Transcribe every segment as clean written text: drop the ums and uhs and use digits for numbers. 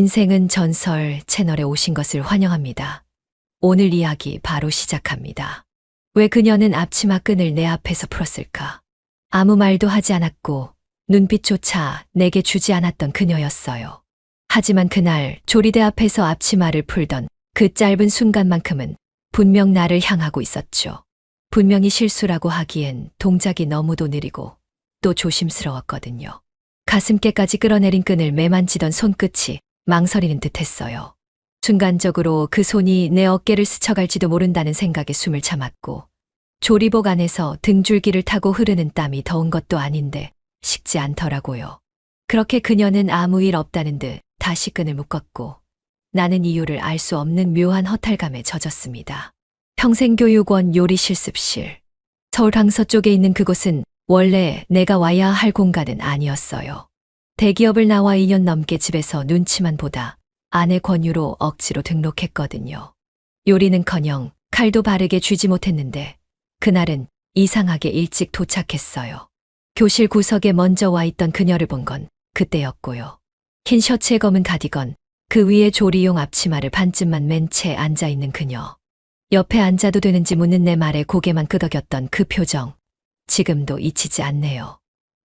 인생은 전설 채널에 오신 것을 환영합니다. 오늘 이야기 바로 시작합니다. 왜 그녀는 앞치마 끈을 내 앞에서 풀었을까? 아무 말도 하지 않았고 눈빛조차 내게 주지 않았던 그녀였어요. 하지만 그날 조리대 앞에서 앞치마를 풀던 그 짧은 순간만큼은 분명 나를 향하고 있었죠. 분명히 실수라고 하기엔 동작이 너무도 느리고 또 조심스러웠거든요. 가슴께까지 끌어내린 끈을 매만지던 손끝이 망설이는 듯했어요. 순간적으로 그 손이 내 어깨를 스쳐갈지도 모른다는 생각에 숨을 참았고, 조리복 안에서 등줄기를 타고 흐르는 땀이 더운 것도 아닌데 식지 않더라고요. 그렇게 그녀는 아무 일 없다는 듯 다시 끈을 묶었고, 나는 이유를 알 수 없는 묘한 허탈감에 젖었습니다. 평생교육원 요리실습실. 서울 강서쪽에 있는 그곳은 원래 내가 와야 할 공간은 아니었어요. 대기업을 나와 2년 넘게 집에서 눈치만 보다 아내 권유로 억지로 등록했거든요. 요리는커녕 칼도 바르게 쥐지 못했는데 그날은 이상하게 일찍 도착했어요. 교실 구석에 먼저 와 있던 그녀를 본 건 그때였고요. 흰 셔츠에 검은 가디건, 그 위에 조리용 앞치마를 반쯤만 맨 채 앉아있는 그녀. 옆에 앉아도 되는지 묻는 내 말에 고개만 끄덕였던 그 표정. 지금도 잊히지 않네요.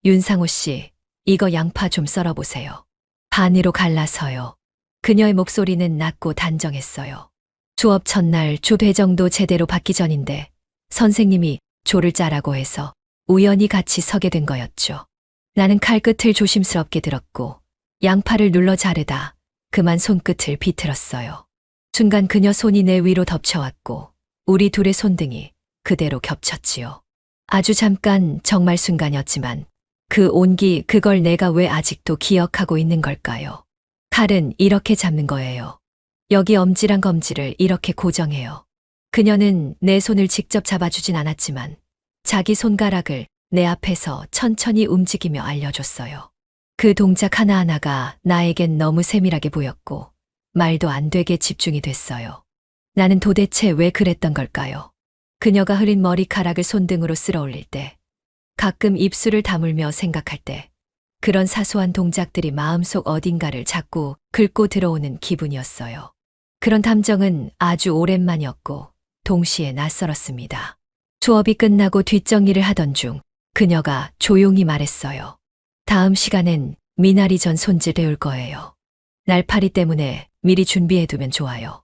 윤상호 씨, 이거 양파 좀 썰어보세요. 반으로 갈라서요. 그녀의 목소리는 낮고 단정했어요. 수업 첫날 조 배정도 제대로 받기 전인데 선생님이 조를 짜라고 해서 우연히 같이 서게 된 거였죠. 나는 칼끝을 조심스럽게 들었고 양파를 눌러 자르다 그만 손끝을 비틀었어요. 순간 그녀 손이 내 위로 덮쳐왔고 우리 둘의 손등이 그대로 겹쳤지요. 아주 잠깐, 정말 순간이었지만 그 온기, 그걸 내가 왜 아직도 기억하고 있는 걸까요? 칼은 이렇게 잡는 거예요. 여기 엄지랑 검지를 이렇게 고정해요. 그녀는 내 손을 직접 잡아주진 않았지만 자기 손가락을 내 앞에서 천천히 움직이며 알려줬어요. 그 동작 하나하나가 나에겐 너무 세밀하게 보였고 말도 안 되게 집중이 됐어요. 나는 도대체 왜 그랬던 걸까요? 그녀가 흐린 머리카락을 손등으로 쓸어 올릴 때, 가끔 입술을 다물며 생각할 때, 그런 사소한 동작들이 마음속 어딘가를 자꾸 긁고 들어오는 기분이었어요. 그런 감정은 아주 오랜만이었고 동시에 낯설었습니다. 수업이 끝나고 뒷정리를 하던 중 그녀가 조용히 말했어요. 다음 시간엔 미나리 전 손질 해올 거예요. 날파리 때문에 미리 준비해두면 좋아요.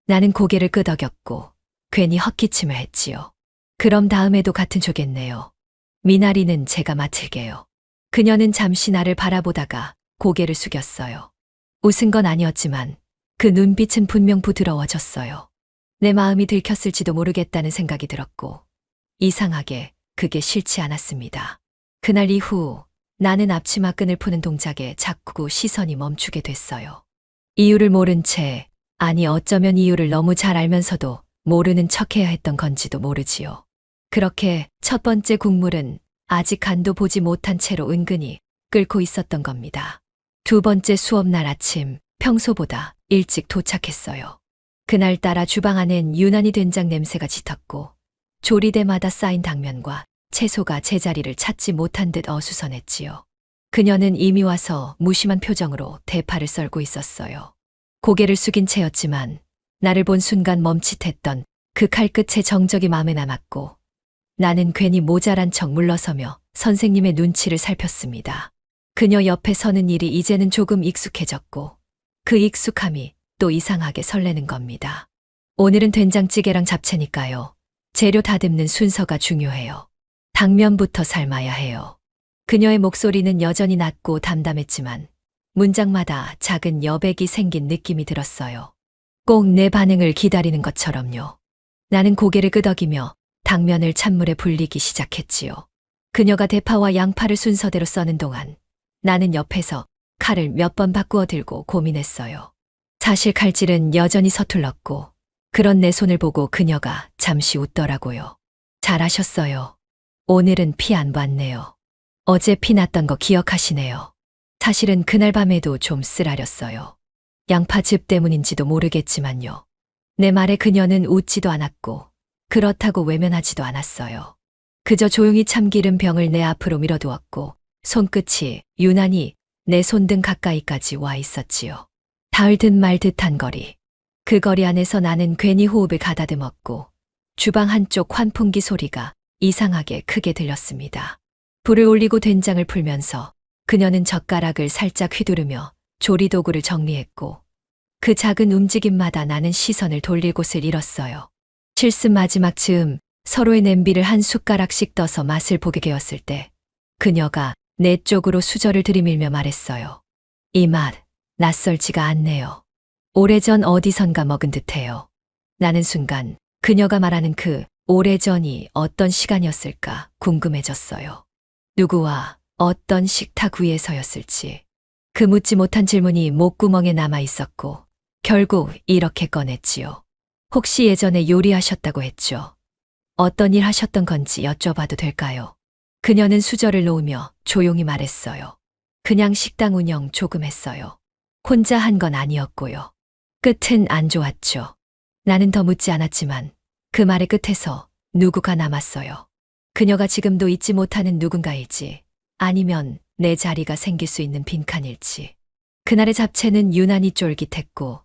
나는 고개를 끄덕였고 괜히 헛기침을 했지요. 그럼 다음에도 같은 조겠네요. 미나리는 제가 맡을게요. 그녀는 잠시 나를 바라보다가 고개를 숙였어요. 웃은 건 아니었지만 그 눈빛은 분명 부드러워졌어요. 내 마음이 들켰을지도 모르겠다는 생각이 들었고 이상하게 그게 싫지 않았습니다. 그날 이후 나는 앞치마 끈을 푸는 동작에 자꾸 시선이 멈추게 됐어요. 이유를 모른 채, 아니 어쩌면 이유를 너무 잘 알면서도 모르는 척해야 했던 건지도 모르지요. 그렇게 첫 번째 국물은 아직 간도 보지 못한 채로 은근히 끓고 있었던 겁니다. 두 번째 수업날 아침, 평소보다 일찍 도착했어요. 그날따라 주방 안엔 유난히 된장 냄새가 짙었고 조리대마다 쌓인 당면과 채소가 제자리를 찾지 못한 듯 어수선했지요. 그녀는 이미 와서 무심한 표정으로 대파를 썰고 있었어요. 고개를 숙인 채였지만 나를 본 순간 멈칫했던 그 칼끝의 정적이 마음에 남았고 나는 괜히 모자란 척 물러서며 선생님의 눈치를 살폈습니다. 그녀 옆에 서는 일이 이제는 조금 익숙해졌고 그 익숙함이 또 이상하게 설레는 겁니다. 오늘은 된장찌개랑 잡채니까요. 재료 다듬는 순서가 중요해요. 당면부터 삶아야 해요. 그녀의 목소리는 여전히 낮고 담담했지만 문장마다 작은 여백이 생긴 느낌이 들었어요. 꼭 내 반응을 기다리는 것처럼요. 나는 고개를 끄덕이며 당면을 찬물에 불리기 시작했지요. 그녀가 대파와 양파를 순서대로 써는 동안 나는 옆에서 칼을 몇 번 바꾸어 들고 고민했어요. 사실 칼질은 여전히 서툴렀고 그런 내 손을 보고 그녀가 잠시 웃더라고요. 잘하셨어요. 오늘은 피 안 봤네요. 어제 피 났던 거 기억하시네요. 사실은 그날 밤에도 좀 쓰라렸어요. 양파즙 때문인지도 모르겠지만요. 내 말에 그녀는 웃지도 않았고 그렇다고 외면하지도 않았어요. 그저 조용히 참기름 병을 내 앞으로 밀어두었고 손끝이 유난히 내 손등 가까이까지 와 있었지요. 닿을 듯 말 듯한 거리. 그 거리 안에서 나는 괜히 호흡을 가다듬었고 주방 한쪽 환풍기 소리가 이상하게 크게 들렸습니다. 불을 올리고 된장을 풀면서 그녀는 젓가락을 살짝 휘두르며 조리도구를 정리했고 그 작은 움직임마다 나는 시선을 돌릴 곳을 잃었어요. 실습 마지막 즈음 서로의 냄비를 한 숟가락씩 떠서 맛을 보게 되었을 때 그녀가 내 쪽으로 수저를 들이밀며 말했어요. 이 맛, 낯설지가 않네요. 오래전 어디선가 먹은 듯해요. 나는 순간 그녀가 말하는 그 오래전이 어떤 시간이었을까 궁금해졌어요. 누구와 어떤 식탁 위에서였을지. 그 묻지 못한 질문이 목구멍에 남아 있었고 결국 이렇게 꺼냈지요. 혹시 예전에 요리하셨다고 했죠? 어떤 일 하셨던 건지 여쭤봐도 될까요? 그녀는 수저를 놓으며 조용히 말했어요. 그냥 식당 운영 조금 했어요. 혼자 한 건 아니었고요. 끝은 안 좋았죠. 나는 더 묻지 않았지만 그 말의 끝에서 누구가 남았어요. 그녀가 지금도 잊지 못하는 누군가일지 아니면 내 자리가 생길 수 있는 빈칸일지. 그날의 잡채는 유난히 쫄깃했고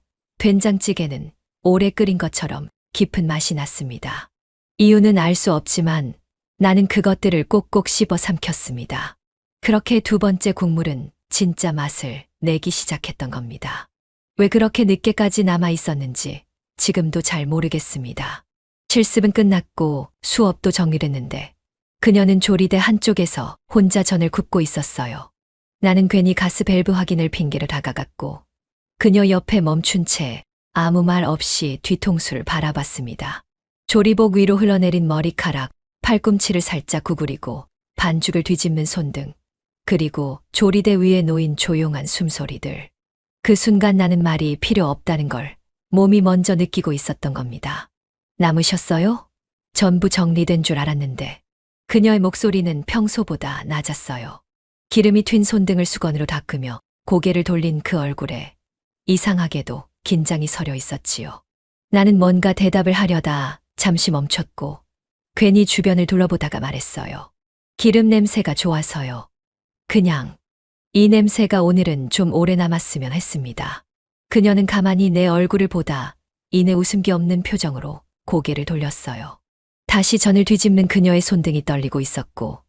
된장찌개는 오래 끓인 것처럼 깊은 맛이 났습니다. 이유는 알 수 없지만 나는 그것들을 꼭꼭 씹어 삼켰습니다. 그렇게 두 번째 국물은 진짜 맛을 내기 시작했던 겁니다. 왜 그렇게 늦게까지 남아 있었는지 지금도 잘 모르겠습니다. 실습은 끝났고 수업도 정리됐는데 그녀는 조리대 한쪽에서 혼자 전을 굽고 있었어요. 나는 괜히 가스 밸브 확인을 핑계로 다가갔고 그녀 옆에 멈춘 채 아무 말 없이 뒤통수를 바라봤습니다. 조리복 위로 흘러내린 머리카락, 팔꿈치를 살짝 구부리고 반죽을 뒤집는 손등, 그리고 조리대 위에 놓인 조용한 숨소리들. 그 순간 나는 말이 필요 없다는 걸 몸이 먼저 느끼고 있었던 겁니다. 남으셨어요? 전부 정리된 줄 알았는데 그녀의 목소리는 평소보다 낮았어요. 기름이 튄 손등을 수건으로 닦으며 고개를 돌린 그 얼굴에 이상하게도 긴장이 서려 있었지요. 나는 뭔가 대답을 하려다 잠시 멈췄고 괜히 주변을 둘러보다가 말했어요. 기름 냄새가 좋아서요. 그냥 이 냄새가 오늘은 좀 오래 남았으면 했습니다. 그녀는 가만히 내 얼굴을 보다 이내 웃음기 없는 표정으로 고개를 돌렸어요. 다시 전을 뒤집는 그녀의 손등이 떨리고 있었고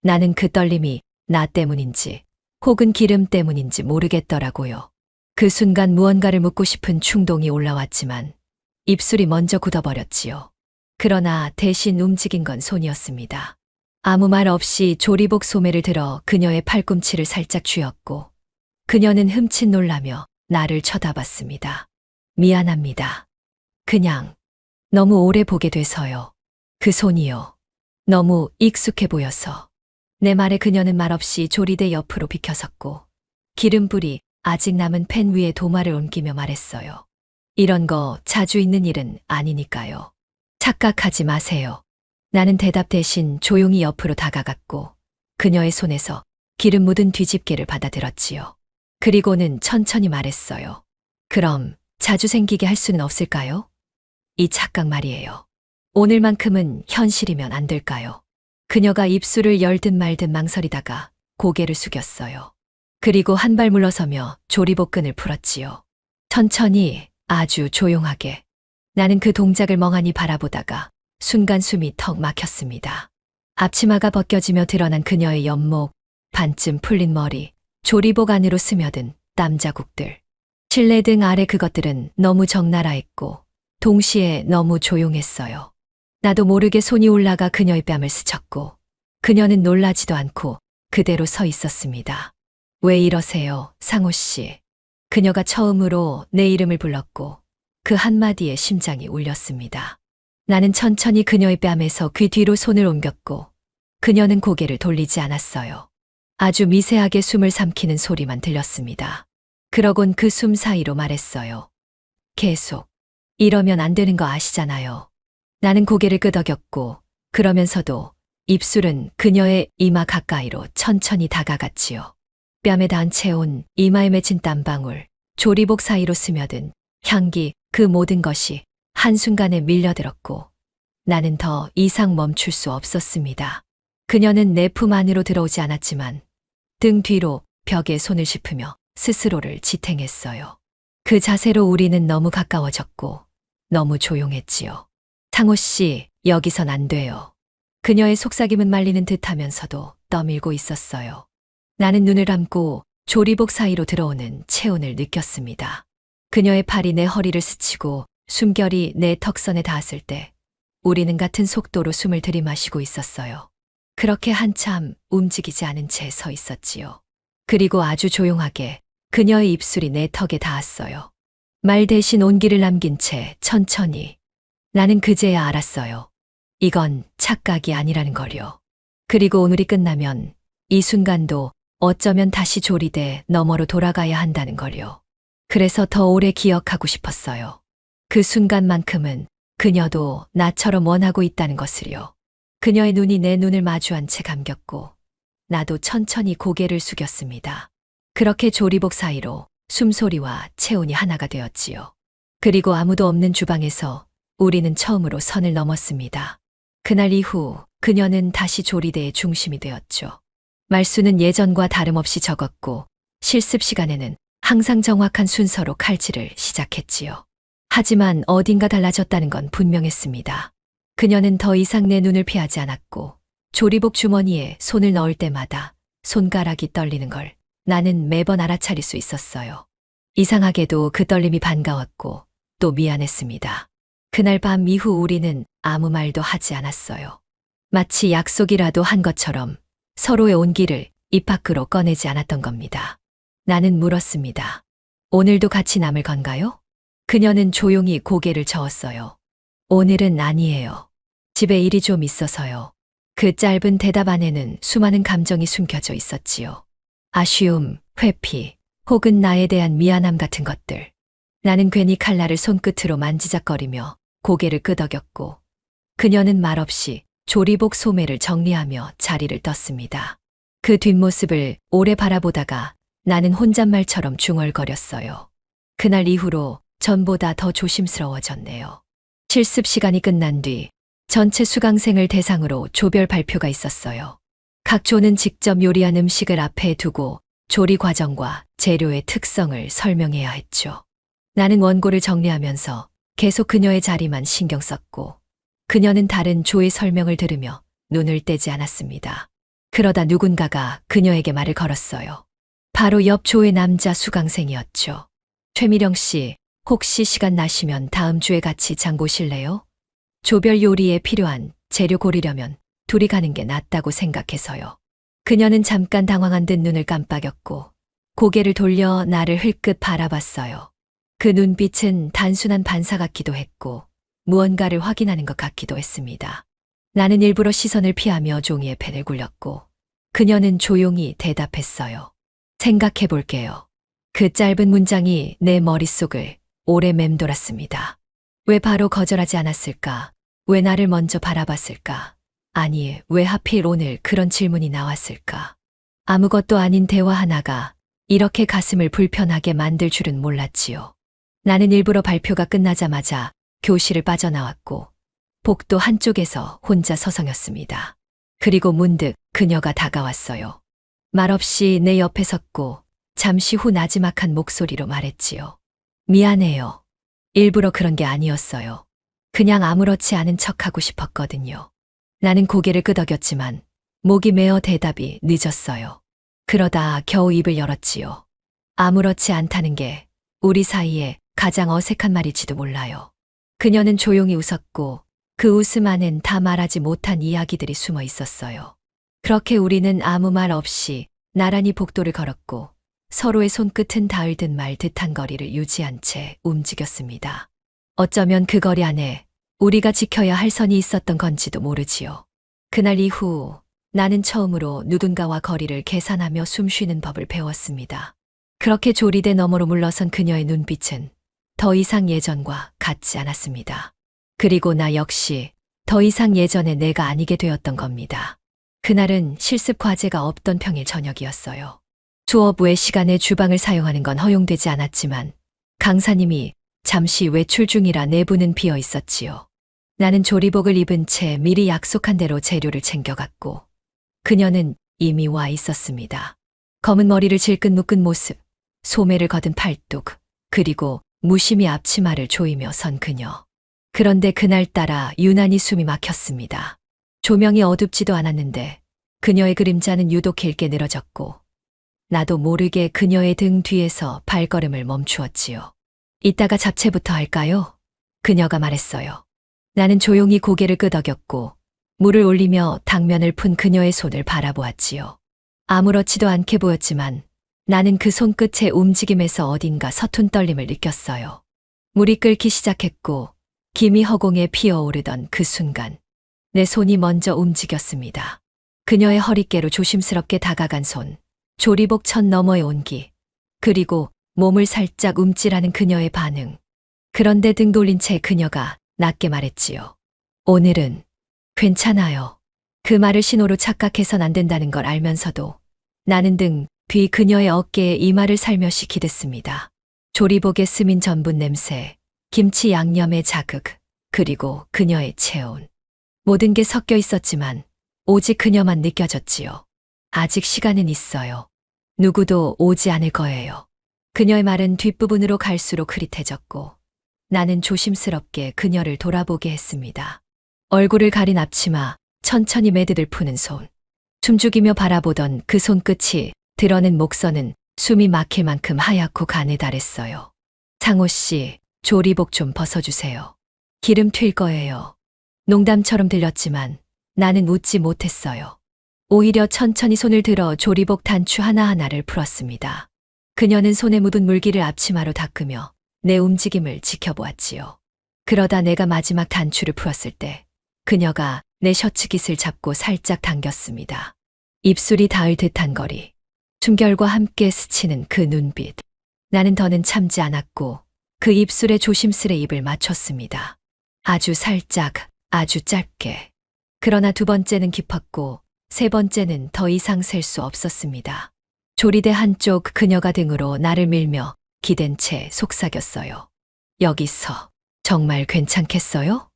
나는 그 떨림이 나 때문인지 혹은 기름 때문인지 모르겠더라고요. 그 순간 무언가를 묻고 싶은 충동이 올라왔지만 입술이 먼저 굳어버렸지요. 그러나 대신 움직인 건 손이었습니다. 아무 말 없이 조리복 소매를 들어 그녀의 팔꿈치를 살짝 쥐었고 그녀는 흠칫 놀라며 나를 쳐다봤습니다. 미안합니다. 그냥 너무 오래 보게 돼서요. 그 손이요. 너무 익숙해 보여서. 내 말에 그녀는 말없이 조리대 옆으로 비켜섰고 기름불이 아직 남은 팬 위에 도마를 옮기며 말했어요. 이런 거 자주 있는 일은 아니니까요. 착각하지 마세요. 나는 대답 대신 조용히 옆으로 다가갔고 그녀의 손에서 기름 묻은 뒤집개를 받아들었지요. 그리고는 천천히 말했어요. 그럼 자주 생기게 할 수는 없을까요? 이 착각 말이에요. 오늘만큼은 현실이면 안 될까요? 그녀가 입술을 열듯 말듯 망설이다가 고개를 숙였어요. 그리고 한 발 물러서며 조리복 끈을 풀었지요. 천천히 아주 조용하게. 나는 그 동작을 멍하니 바라보다가 순간 숨이 턱 막혔습니다. 앞치마가 벗겨지며 드러난 그녀의 연목, 반쯤 풀린 머리, 조리복 안으로 스며든 땀 자국들. 실내 등 아래 그것들은 너무 적나라했고 동시에 너무 조용했어요. 나도 모르게 손이 올라가 그녀의 뺨을 스쳤고 그녀는 놀라지도 않고 그대로 서 있었습니다. 왜 이러세요, 상호 씨? 그녀가 처음으로 내 이름을 불렀고 그 한마디에 심장이 울렸습니다. 나는 천천히 그녀의 뺨에서 귀 뒤로 손을 옮겼고 그녀는 고개를 돌리지 않았어요. 아주 미세하게 숨을 삼키는 소리만 들렸습니다. 그러곤 그 숨 사이로 말했어요. 계속. 이러면 안 되는 거 아시잖아요. 나는 고개를 끄덕였고 그러면서도 입술은 그녀의 이마 가까이로 천천히 다가갔지요. 뺨에 닿은 채 온 이마에 맺힌 땀방울, 조리복 사이로 스며든 향기, 그 모든 것이 한순간에 밀려들었고 나는 더 이상 멈출 수 없었습니다. 그녀는 내 품 안으로 들어오지 않았지만 등 뒤로 벽에 손을 짚으며 스스로를 지탱했어요. 그 자세로 우리는 너무 가까워졌고 너무 조용했지요. 상호 씨, 여기선 안 돼요. 그녀의 속삭임은 말리는 듯 하면서도 떠밀고 있었어요. 나는 눈을 감고 조리복 사이로 들어오는 체온을 느꼈습니다. 그녀의 팔이 내 허리를 스치고 숨결이 내 턱선에 닿았을 때 우리는 같은 속도로 숨을 들이마시고 있었어요. 그렇게 한참 움직이지 않은 채 서 있었지요. 그리고 아주 조용하게 그녀의 입술이 내 턱에 닿았어요. 말 대신 온기를 남긴 채 천천히. 나는 그제야 알았어요. 이건 착각이 아니라는 걸요. 그리고 오늘이 끝나면 이 순간도 어쩌면 다시 조리대 너머로 돌아가야 한다는 걸요. 그래서 더 오래 기억하고 싶었어요. 그 순간만큼은 그녀도 나처럼 원하고 있다는 것을요. 그녀의 눈이 내 눈을 마주한 채 감겼고 나도 천천히 고개를 숙였습니다. 그렇게 조리복 사이로 숨소리와 체온이 하나가 되었지요. 그리고 아무도 없는 주방에서 우리는 처음으로 선을 넘었습니다. 그날 이후 그녀는 다시 조리대의 중심이 되었죠. 말수는 예전과 다름없이 적었고 실습 시간에는 항상 정확한 순서로 칼질을 시작했지요. 하지만 어딘가 달라졌다는 건 분명했습니다. 그녀는 더 이상 내 눈을 피하지 않았고 조리복 주머니에 손을 넣을 때마다 손가락이 떨리는 걸 나는 매번 알아차릴 수 있었어요. 이상하게도 그 떨림이 반가웠고 또 미안했습니다. 그날 밤 이후 우리는 아무 말도 하지 않았어요. 마치 약속이라도 한 것처럼 서로의 온기를 입 밖으로 꺼내지 않았던 겁니다. 나는 물었습니다. 오늘도 같이 남을 건가요? 그녀는 조용히 고개를 저었어요. 오늘은 아니에요. 집에 일이 좀 있어서요. 그 짧은 대답 안에는 수많은 감정이 숨겨져 있었지요. 아쉬움, 회피, 혹은 나에 대한 미안함 같은 것들. 나는 괜히 칼날을 손끝으로 만지작거리며 고개를 끄덕였고 그녀는 말없이 조리복 소매를 정리하며 자리를 떴습니다. 그 뒷모습을 오래 바라보다가 나는 혼잣말처럼 중얼거렸어요. 그날 이후로 전보다 더 조심스러워졌네요. 실습 시간이 끝난 뒤 전체 수강생을 대상으로 조별 발표가 있었어요. 각 조는 직접 요리한 음식을 앞에 두고 조리 과정과 재료의 특성을 설명해야 했죠. 나는 원고를 정리하면서 계속 그녀의 자리만 신경 썼고 그녀는 다른 조의 설명을 들으며 눈을 떼지 않았습니다. 그러다 누군가가 그녀에게 말을 걸었어요. 바로 옆 조의 남자 수강생이었죠. 최미령 씨, 혹시 시간 나시면 다음 주에 같이 장 보실래요? 조별 요리에 필요한 재료 고르려면 둘이 가는 게 낫다고 생각해서요. 그녀는 잠깐 당황한 듯 눈을 깜빡였고 고개를 돌려 나를 흘끗 바라봤어요. 그 눈빛은 단순한 반사 같기도 했고 무언가를 확인하는 것 같기도 했습니다. 나는 일부러 시선을 피하며 종이에 펜을 굴렸고 그녀는 조용히 대답했어요. 생각해 볼게요. 그 짧은 문장이 내 머릿속을 오래 맴돌았습니다. 왜 바로 거절하지 않았을까? 왜 나를 먼저 바라봤을까? 아니, 왜 하필 오늘 그런 질문이 나왔을까? 아무것도 아닌 대화 하나가 이렇게 가슴을 불편하게 만들 줄은 몰랐지요. 나는 일부러 발표가 끝나자마자 교실을 빠져나왔고 복도 한쪽에서 혼자 서성였습니다. 그리고 문득 그녀가 다가왔어요. 말없이 내 옆에 섰고 잠시 후 나지막한 목소리로 말했지요. 미안해요. 일부러 그런 게 아니었어요. 그냥 아무렇지 않은 척하고 싶었거든요. 나는 고개를 끄덕였지만 목이 메어 대답이 늦었어요. 그러다 겨우 입을 열었지요. 아무렇지 않다는 게 우리 사이에 가장 어색한 말일지도 몰라요. 그녀는 조용히 웃었고 그 웃음 안엔 다 말하지 못한 이야기들이 숨어 있었어요. 그렇게 우리는 아무 말 없이 나란히 복도를 걸었고 서로의 손끝은 닿을 듯 말 듯한 거리를 유지한 채 움직였습니다. 어쩌면 그 거리 안에 우리가 지켜야 할 선이 있었던 건지도 모르지요. 그날 이후 나는 처음으로 누군가와 거리를 계산하며 숨쉬는 법을 배웠습니다. 그렇게 조리대 너머로 물러선 그녀의 눈빛은 더 이상 예전과 같지 않았습니다. 그리고 나 역시 더 이상 예전의 내가 아니게 되었던 겁니다. 그날은 실습 과제가 없던 평일 저녁이었어요. 수업 외 시간에 주방을 사용하는 건 허용되지 않았지만 강사님이 잠시 외출 중이라 내부는 비어 있었지요. 나는 조리복을 입은 채 미리 약속한 대로 재료를 챙겨갔고 그녀는 이미 와 있었습니다. 검은 머리를 질끈 묶은 모습, 소매를 거둔 팔뚝, 그리고 무심히 앞치마를 조이며 선 그녀. 그런데 그날따라 유난히 숨이 막혔습니다. 조명이 어둡지도 않았는데 그녀의 그림자는 유독 길게 늘어졌고 나도 모르게 그녀의 등 뒤에서 발걸음을 멈추었지요. 이따가 잡채부터 할까요? 그녀가 말했어요. 나는 조용히 고개를 끄덕였고 물을 올리며 당면을 푼 그녀의 손을 바라보았지요. 아무렇지도 않게 보였지만 나는 그 손끝의 움직임에서 어딘가 서툰 떨림을 느꼈어요. 물이 끓기 시작했고 김이 허공에 피어오르던 그 순간 내 손이 먼저 움직였습니다. 그녀의 허리께로 조심스럽게 다가간 손, 조리복 천 너머의 온기, 그리고 몸을 살짝 움찔하는 그녀의 반응. 그런데 등 돌린 채 그녀가 낮게 말했지요. 오늘은 괜찮아요. 그 말을 신호로 착각해선 안 된다는 걸 알면서도 나는 등 뒤 그녀의 어깨에 이마를 살며시 기댔습니다. 조리복에 스민 전분 냄새, 김치 양념의 자극, 그리고 그녀의 체온. 모든 게 섞여 있었지만 오직 그녀만 느껴졌지요. 아직 시간은 있어요. 누구도 오지 않을 거예요. 그녀의 말은 뒷부분으로 갈수록 흐릿해졌고 나는 조심스럽게 그녀를 돌아보게 했습니다. 얼굴을 가린 앞치마, 천천히 매듭을 푸는 손. 춤죽이며 바라보던 그 손끝이 드러낸 목선은 숨이 막힐 만큼 하얗고 가느다랬어요. 상호 씨, 조리복 좀 벗어주세요. 기름 튈 거예요. 농담처럼 들렸지만 나는 웃지 못했어요. 오히려 천천히 손을 들어 조리복 단추 하나하나를 풀었습니다. 그녀는 손에 묻은 물기를 앞치마로 닦으며 내 움직임을 지켜보았지요. 그러다 내가 마지막 단추를 풀었을 때 그녀가 내 셔츠 깃을 잡고 살짝 당겼습니다. 입술이 닿을 듯한 거리. 숨결과 함께 스치는 그 눈빛. 나는 더는 참지 않았고 그 입술에 조심스레 입을 맞췄습니다. 아주 살짝, 아주 짧게. 그러나 두 번째는 깊었고 세 번째는 더 이상 셀 수 없었습니다. 조리대 한쪽 그녀가 등으로 나를 밀며 기댄 채 속삭였어요. 여기서 정말 괜찮겠어요?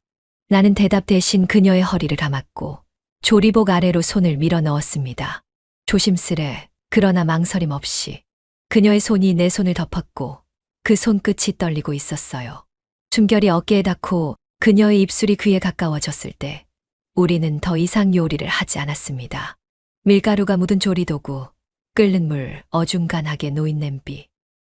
나는 대답 대신 그녀의 허리를 감았고 조리복 아래로 손을 밀어 넣었습니다. 조심스레 그러나 망설임 없이 그녀의 손이 내 손을 덮었고 그 손끝이 떨리고 있었어요. 숨결이 어깨에 닿고 그녀의 입술이 귀에 가까워졌을 때 우리는 더 이상 요리를 하지 않았습니다. 밀가루가 묻은 조리도구, 끓는 물, 어중간하게 놓인 냄비.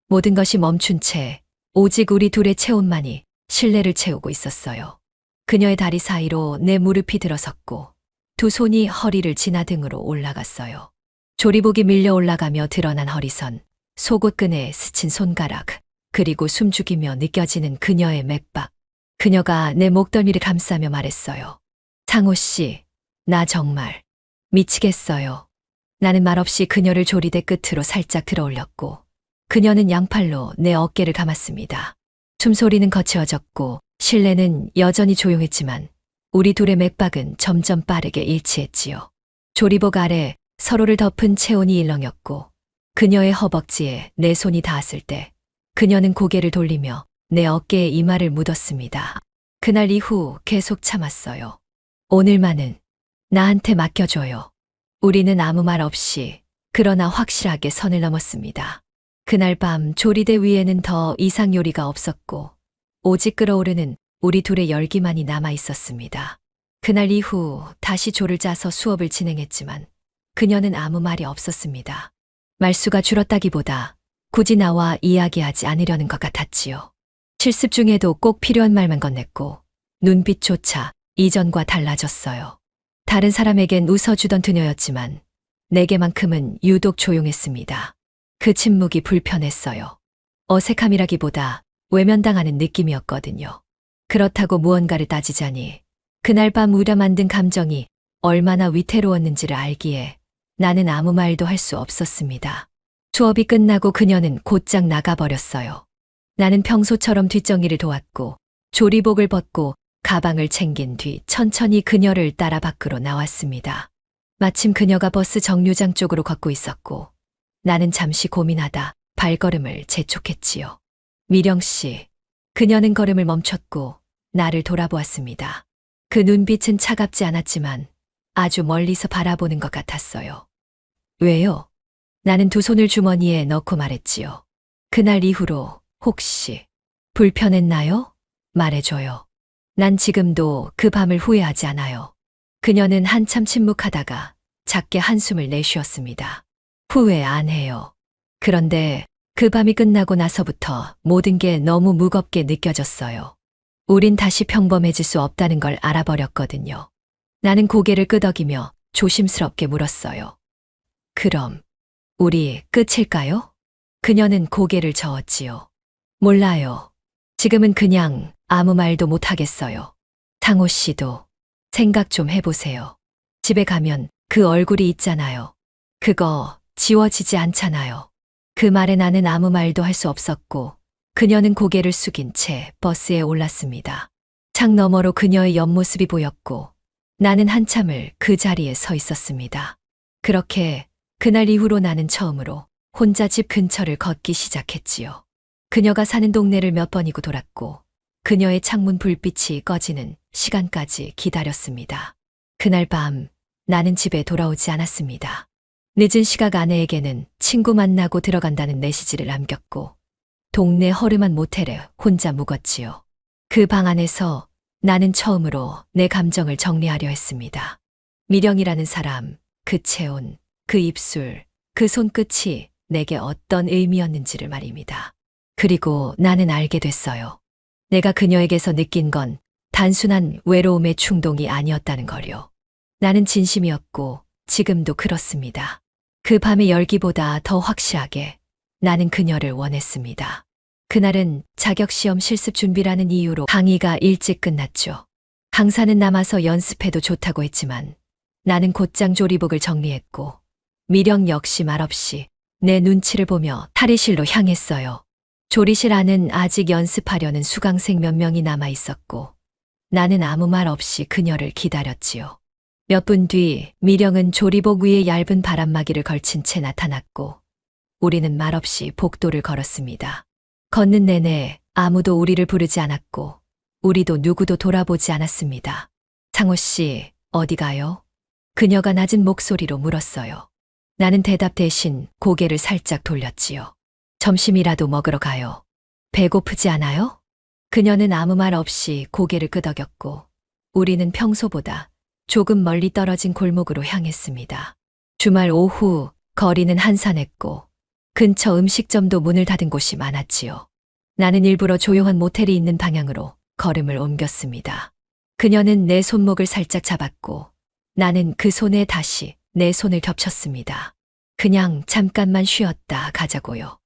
모든 것이 멈춘 채 오직 우리 둘의 체온만이 실내를 채우고 있었어요. 그녀의 다리 사이로 내 무릎이 들어섰고 두 손이 허리를 지나 등으로 올라갔어요. 조리복이 밀려 올라가며 드러난 허리선, 속옷끈에 스친 손가락, 그리고 숨죽이며 느껴지는 그녀의 맥박. 그녀가 내 목덜미를 감싸며 말했어요. 상호 씨, 나 정말 미치겠어요. 나는 말없이 그녀를 조리대 끝으로 살짝 들어올렸고 그녀는 양팔로 내 어깨를 감았습니다. 숨소리는 거칠어졌고 실내는 여전히 조용했지만 우리 둘의 맥박은 점점 빠르게 일치했지요. 조리복 아래 서로를 덮은 체온이 일렁였고 그녀의 허벅지에 내 손이 닿았을 때 그녀는 고개를 돌리며 내 어깨에 이마를 묻었습니다. 그날 이후 계속 참았어요. 오늘만은 나한테 맡겨줘요. 우리는 아무 말 없이 그러나 확실하게 선을 넘었습니다. 그날 밤 조리대 위에는 더 이상 요리가 없었고 오직 끓어오르는 우리 둘의 열기만이 남아 있었습니다. 그날 이후 다시 조를 짜서 수업을 진행했지만 그녀는 아무 말이 없었습니다. 말수가 줄었다기보다 굳이 나와 이야기하지 않으려는 것 같았지요. 실습 중에도 꼭 필요한 말만 건넸고 눈빛조차 이전과 달라졌어요. 다른 사람에겐 웃어주던 그녀였지만 내게만큼은 유독 조용했습니다. 그 침묵이 불편했어요. 어색함이라기보다 외면당하는 느낌이었거든요. 그렇다고 무언가를 따지자니 그날 밤 우려 만든 감정이 얼마나 위태로웠는지를 알기에 나는 아무 말도 할 수 없었습니다. 수업이 끝나고 그녀는 곧장 나가버렸어요. 나는 평소처럼 뒷정리를 도왔고 조리복을 벗고 가방을 챙긴 뒤 천천히 그녀를 따라 밖으로 나왔습니다. 마침 그녀가 버스 정류장 쪽으로 걷고 있었고 나는 잠시 고민하다 발걸음을 재촉했지요. 미령 씨, 그녀는 걸음을 멈췄고 나를 돌아보았습니다. 그 눈빛은 차갑지 않았지만 아주 멀리서 바라보는 것 같았어요. 왜요? 나는 두 손을 주머니에 넣고 말했지요. 그날 이후로 혹시 불편했나요? 말해줘요. 난 지금도 그 밤을 후회하지 않아요. 그녀는 한참 침묵하다가 작게 한숨을 내쉬었습니다. 후회 안 해요. 그런데 그 밤이 끝나고 나서부터 모든 게 너무 무겁게 느껴졌어요. 우린 다시 평범해질 수 없다는 걸 알아버렸거든요. 나는 고개를 끄덕이며 조심스럽게 물었어요. 그럼 우리 끝일까요? 그녀는 고개를 저었지요. 몰라요. 지금은 그냥 아무 말도 못하겠어요. 상호 씨도 생각 좀 해보세요. 집에 가면 그 얼굴이 있잖아요. 그거 지워지지 않잖아요. 그 말에 나는 아무 말도 할 수 없었고 그녀는 고개를 숙인 채 버스에 올랐습니다. 창 너머로 그녀의 옆모습이 보였고 나는 한참을 그 자리에 서 있었습니다. 그렇게 그날 이후로 나는 처음으로 혼자 집 근처를 걷기 시작했지요. 그녀가 사는 동네를 몇 번이고 돌았고 그녀의 창문 불빛이 꺼지는 시간까지 기다렸습니다. 그날 밤 나는 집에 돌아오지 않았습니다. 늦은 시각 아내에게는 친구 만나고 들어간다는 메시지를 남겼고 동네 허름한 모텔에 혼자 묵었지요. 그 방 안에서 나는 처음으로 내 감정을 정리하려 했습니다. 미령이라는 사람, 그 체온, 그 입술, 그 손끝이 내게 어떤 의미였는지를 말입니다. 그리고 나는 알게 됐어요. 내가 그녀에게서 느낀 건 단순한 외로움의 충동이 아니었다는 걸요. 나는 진심이었고 지금도 그렇습니다. 그 밤의 열기보다 더 확실하게 나는 그녀를 원했습니다. 그날은 자격시험 실습 준비라는 이유로 강의가 일찍 끝났죠. 강사는 남아서 연습해도 좋다고 했지만 나는 곧장 조리복을 정리했고 미령 역시 말없이 내 눈치를 보며 탈의실로 향했어요. 조리실 안은 아직 연습하려는 수강생 몇 명이 남아 있었고 나는 아무 말 없이 그녀를 기다렸지요. 몇 분 뒤 미령은 조리복 위에 얇은 바람막이를 걸친 채 나타났고 우리는 말없이 복도를 걸었습니다. 걷는 내내 아무도 우리를 부르지 않았고 우리도 누구도 돌아보지 않았습니다. 상호 씨, 어디 가요? 그녀가 낮은 목소리로 물었어요. 나는 대답 대신 고개를 살짝 돌렸지요. 점심이라도 먹으러 가요. 배고프지 않아요? 그녀는 아무 말 없이 고개를 끄덕였고 우리는 평소보다 조금 멀리 떨어진 골목으로 향했습니다. 주말 오후 거리는 한산했고 근처 음식점도 문을 닫은 곳이 많았지요. 나는 일부러 조용한 모텔이 있는 방향으로 걸음을 옮겼습니다. 그녀는 내 손목을 살짝 잡았고 나는 그 손에 다시 내 손을 겹쳤습니다. 그냥 잠깐만 쉬었다 가자고요.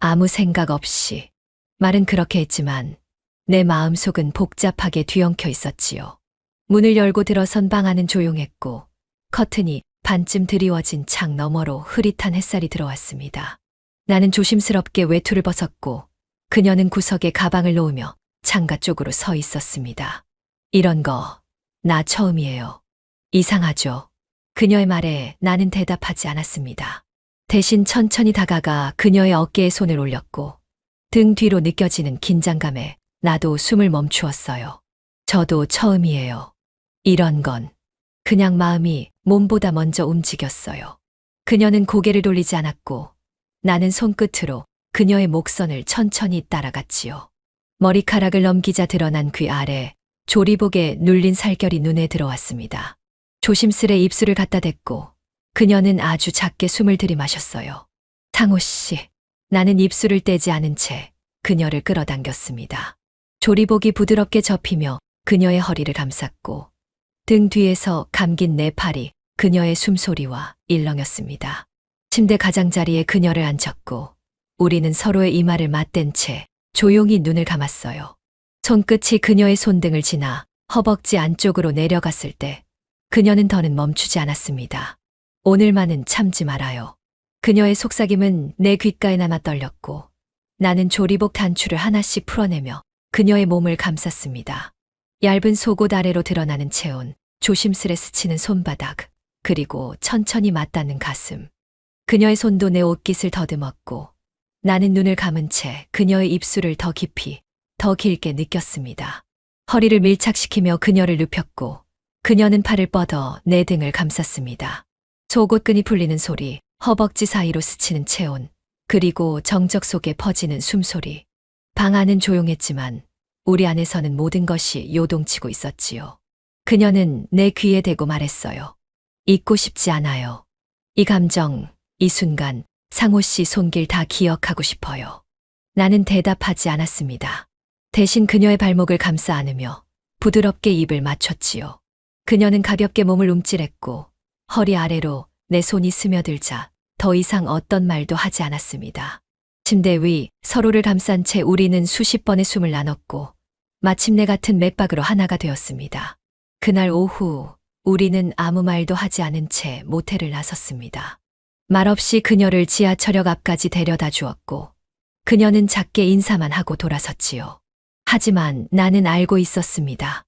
아무 생각 없이. 말은 그렇게 했지만 내 마음속은 복잡하게 뒤엉켜 있었지요. 문을 열고 들어선 방 안은 조용했고 커튼이 반쯤 드리워진 창 너머로 흐릿한 햇살이 들어왔습니다. 나는 조심스럽게 외투를 벗었고 그녀는 구석에 가방을 놓으며 창가 쪽으로 서 있었습니다. 이런 거 나 처음이에요. 이상하죠? 그녀의 말에 나는 대답하지 않았습니다. 대신 천천히 다가가 그녀의 어깨에 손을 올렸고 등 뒤로 느껴지는 긴장감에 나도 숨을 멈추었어요. 저도 처음이에요. 이런 건 그냥 마음이 몸보다 먼저 움직였어요. 그녀는 고개를 돌리지 않았고 나는 손끝으로 그녀의 목선을 천천히 따라갔지요. 머리카락을 넘기자 드러난 귀 아래 조리복에 눌린 살결이 눈에 들어왔습니다. 조심스레 입술을 갖다 댔고 그녀는 아주 작게 숨을 들이마셨어요. 상호 씨, 나는 입술을 떼지 않은 채 그녀를 끌어당겼습니다. 조리복이 부드럽게 접히며 그녀의 허리를 감쌌고 등 뒤에서 감긴 내 팔이 그녀의 숨소리와 일렁였습니다. 침대 가장자리에 그녀를 앉혔고 우리는 서로의 이마를 맞댄 채 조용히 눈을 감았어요. 손끝이 그녀의 손등을 지나 허벅지 안쪽으로 내려갔을 때 그녀는 더는 멈추지 않았습니다. 오늘만은 참지 말아요. 그녀의 속삭임은 내 귓가에 남아 떨렸고 나는 조리복 단추를 하나씩 풀어내며 그녀의 몸을 감쌌습니다. 얇은 속옷 아래로 드러나는 체온, 조심스레 스치는 손바닥, 그리고 천천히 맞닿는 가슴. 그녀의 손도 내 옷깃을 더듬었고 나는 눈을 감은 채 그녀의 입술을 더 깊이, 더 길게 느꼈습니다. 허리를 밀착시키며 그녀를 눕혔고 그녀는 팔을 뻗어 내 등을 감쌌습니다. 속옷끈이 풀리는 소리, 허벅지 사이로 스치는 체온, 그리고 정적 속에 퍼지는 숨소리. 방 안은 조용했지만 우리 안에서는 모든 것이 요동치고 있었지요. 그녀는 내 귀에 대고 말했어요. 잊고 싶지 않아요. 이 감정, 이 순간, 상호 씨 손길 다 기억하고 싶어요. 나는 대답하지 않았습니다. 대신 그녀의 발목을 감싸 안으며 부드럽게 입을 맞췄지요. 그녀는 가볍게 몸을 움찔했고 허리 아래로 내 손이 스며들자 더 이상 어떤 말도 하지 않았습니다. 침대 위 서로를 감싼 채 우리는 수십 번의 숨을 나눴고 마침내 같은 맥박으로 하나가 되었습니다. 그날 오후 우리는 아무 말도 하지 않은 채 모텔을 나섰습니다. 말없이 그녀를 지하철역 앞까지 데려다 주었고 그녀는 작게 인사만 하고 돌아섰지요. 하지만 나는 알고 있었습니다.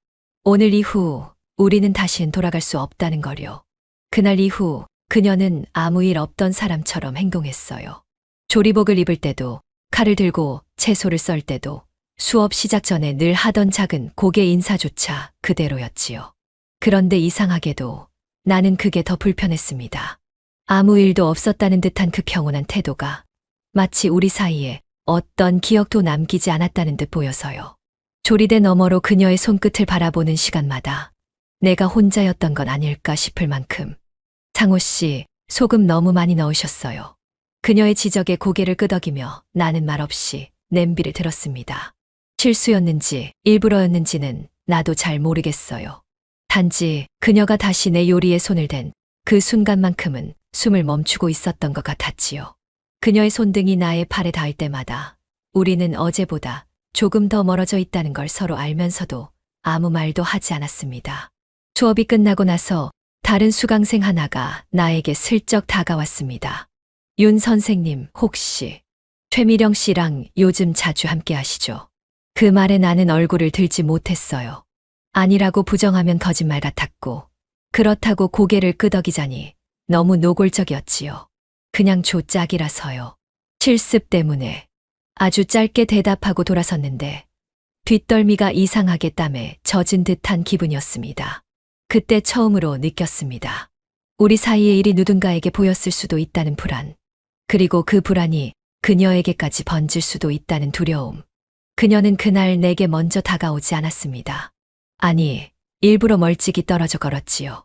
오늘 이후 우리는 다시는 돌아갈 수 없다는 거요. 그날 이후 그녀는 아무 일 없던 사람처럼 행동했어요. 조리복을 입을 때도, 칼을 들고 채소를 썰 때도, 수업 시작 전에 늘 하던 작은 고개 인사조차 그대로였지요. 그런데 이상하게도 나는 그게 더 불편했습니다. 아무 일도 없었다는 듯한 그 평온한 태도가 마치 우리 사이에 어떤 기억도 남기지 않았다는 듯 보여서요. 조리대 너머로 그녀의 손끝을 바라보는 시간마다 내가 혼자였던 건 아닐까 싶을 만큼 상호 씨, 소금 너무 많이 넣으셨어요. 그녀의 지적에 고개를 끄덕이며 나는 말없이 냄비를 들었습니다. 실수였는지 일부러였는지는 나도 잘 모르겠어요. 단지 그녀가 다시 내 요리에 손을 댄 그 순간만큼은 숨을 멈추고 있었던 것 같았지요. 그녀의 손등이 나의 팔에 닿을 때마다 우리는 어제보다 조금 더 멀어져 있다는 걸 서로 알면서도 아무 말도 하지 않았습니다. 수업이 끝나고 나서 다른 수강생 하나가 나에게 슬쩍 다가왔습니다. 윤 선생님, 혹시 최미령 씨랑 요즘 자주 함께 하시죠? 그 말에 나는 얼굴을 들지 못했어요. 아니라고 부정하면 거짓말 같았고 그렇다고 고개를 끄덕이자니 너무 노골적이었지요. 그냥 조짝이라서요. 실습 때문에 아주 짧게 대답하고 돌아섰는데 뒷덜미가 이상하게 땀에 젖은 듯한 기분이었습니다. 그때 처음으로 느꼈습니다. 우리 사이의 일이 누군가에게 보였을 수도 있다는 불안. 그리고 그 불안이 그녀에게까지 번질 수도 있다는 두려움. 그녀는 그날 내게 먼저 다가오지 않았습니다. 아니, 일부러 멀찍이 떨어져 걸었지요.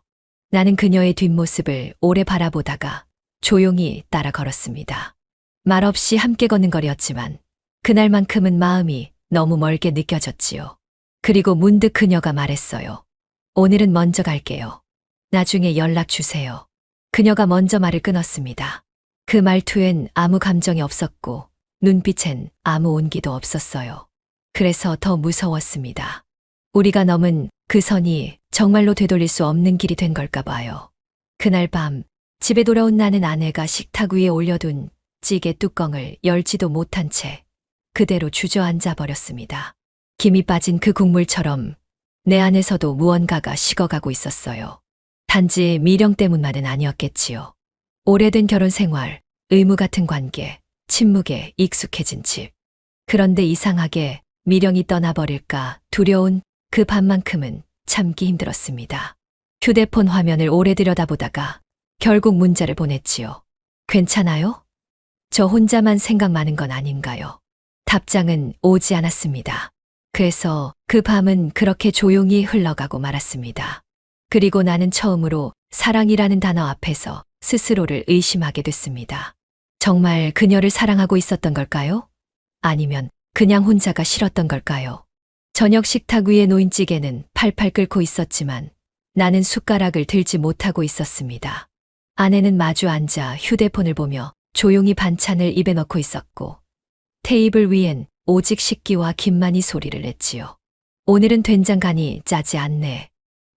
나는 그녀의 뒷모습을 오래 바라보다가 조용히 따라 걸었습니다. 말없이 함께 걷는 거리였지만 그날만큼은 마음이 너무 멀게 느껴졌지요. 그리고 문득 그녀가 말했어요. 오늘은 먼저 갈게요. 나중에 연락 주세요. 그녀가 먼저 말을 끊었습니다. 그 말투엔 아무 감정이 없었고 눈빛엔 아무 온기도 없었어요. 그래서 더 무서웠습니다. 우리가 넘은 그 선이 정말로 되돌릴 수 없는 길이 된 걸까 봐요. 그날 밤 집에 돌아온 나는 아내가 식탁 위에 올려둔 찌개 뚜껑을 열지도 못한 채 그대로 주저앉아 버렸습니다. 김이 빠진 그 국물처럼 내 안에서도 무언가가 식어가고 있었어요. 단지 미령 때문만은 아니었겠지요. 오래된 결혼 생활, 의무 같은 관계, 침묵에 익숙해진 집. 그런데 이상하게 미령이 떠나버릴까 두려운 그 밤만큼은 참기 힘들었습니다. 휴대폰 화면을 오래 들여다보다가 결국 문자를 보냈지요. 괜찮아요? 저 혼자만 생각 많은 건 아닌가요? 답장은 오지 않았습니다. 그래서 그 밤은 그렇게 조용히 흘러가고 말았습니다. 그리고 나는 처음으로 사랑이라는 단어 앞에서 스스로를 의심하게 됐습니다. 정말 그녀를 사랑하고 있었던 걸까요? 아니면 그냥 혼자가 싫었던 걸까요? 저녁 식탁 위에 놓인 찌개는 팔팔 끓고 있었지만 나는 숟가락을 들지 못하고 있었습니다. 아내는 마주 앉아 휴대폰을 보며 조용히 반찬을 입에 넣고 있었고 테이블 위엔 오직 식기와 김만이 소리를 냈지요. 오늘은 된장간이 짜지 않네.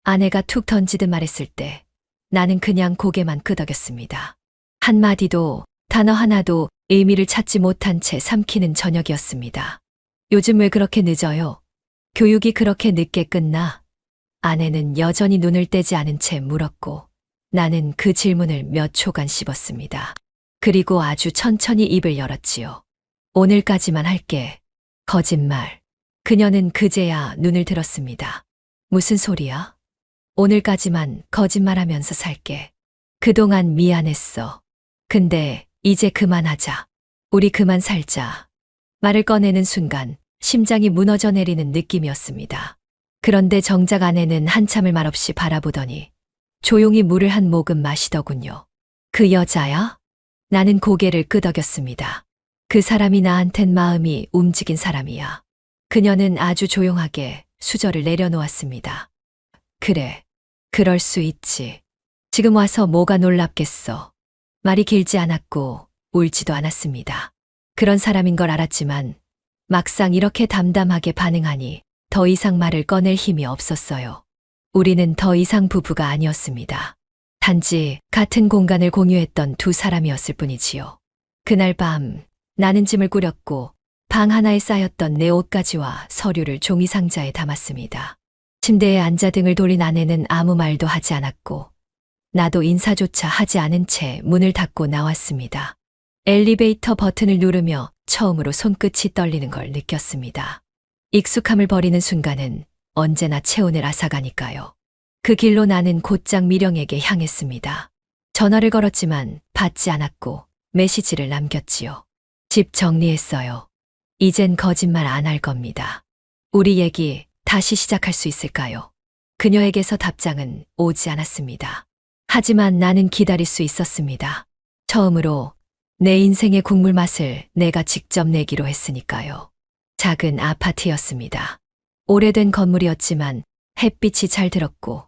아내가 툭 던지듯 말했을 때 나는 그냥 고개만 끄덕였습니다. 한마디도 단어 하나도 의미를 찾지 못한 채 삼키는 저녁이었습니다. 요즘 왜 그렇게 늦어요? 교육이 그렇게 늦게 끝나? 아내는 여전히 눈을 떼지 않은 채 물었고 나는 그 질문을 몇 초간 씹었습니다. 그리고 아주 천천히 입을 열었지요. 오늘까지만 할게. 거짓말. 그녀는 그제야 눈을 들었습니다. 무슨 소리야? 오늘까지만 거짓말하면서 살게. 그동안 미안했어. 근데 이제 그만하자. 우리 그만 살자. 말을 꺼내는 순간 심장이 무너져 내리는 느낌이었습니다. 그런데 정작 아내는 한참을 말없이 바라보더니 조용히 물을 한 모금 마시더군요. 그 여자야? 나는 고개를 끄덕였습니다. 그 사람이 나한텐 마음이 움직인 사람이야. 그녀는 아주 조용하게 수저를 내려놓았습니다. 그래, 그럴 수 있지. 지금 와서 뭐가 놀랍겠어. 말이 길지 않았고 울지도 않았습니다. 그런 사람인 걸 알았지만 막상 이렇게 담담하게 반응하니 더 이상 말을 꺼낼 힘이 없었어요. 우리는 더 이상 부부가 아니었습니다. 단지 같은 공간을 공유했던 두 사람이었을 뿐이지요. 그날 밤 나는 짐을 꾸렸고 방 하나에 쌓였던 내 옷가지와 서류를 종이 상자에 담았습니다. 침대에 앉아 등을 돌린 아내는 아무 말도 하지 않았고 나도 인사조차 하지 않은 채 문을 닫고 나왔습니다. 엘리베이터 버튼을 누르며 처음으로 손끝이 떨리는 걸 느꼈습니다. 익숙함을 버리는 순간은 언제나 체온을 앗아가니까요. 그 길로 나는 곧장 미령에게 향했습니다. 전화를 걸었지만 받지 않았고 메시지를 남겼지요. 집 정리했어요. 이젠 거짓말 안 할 겁니다. 우리 얘기 다시 시작할 수 있을까요? 그녀에게서 답장은 오지 않았습니다. 하지만 나는 기다릴 수 있었습니다. 처음으로 내 인생의 국물 맛을 내가 직접 내기로 했으니까요. 작은 아파트였습니다. 오래된 건물이었지만 햇빛이 잘 들었고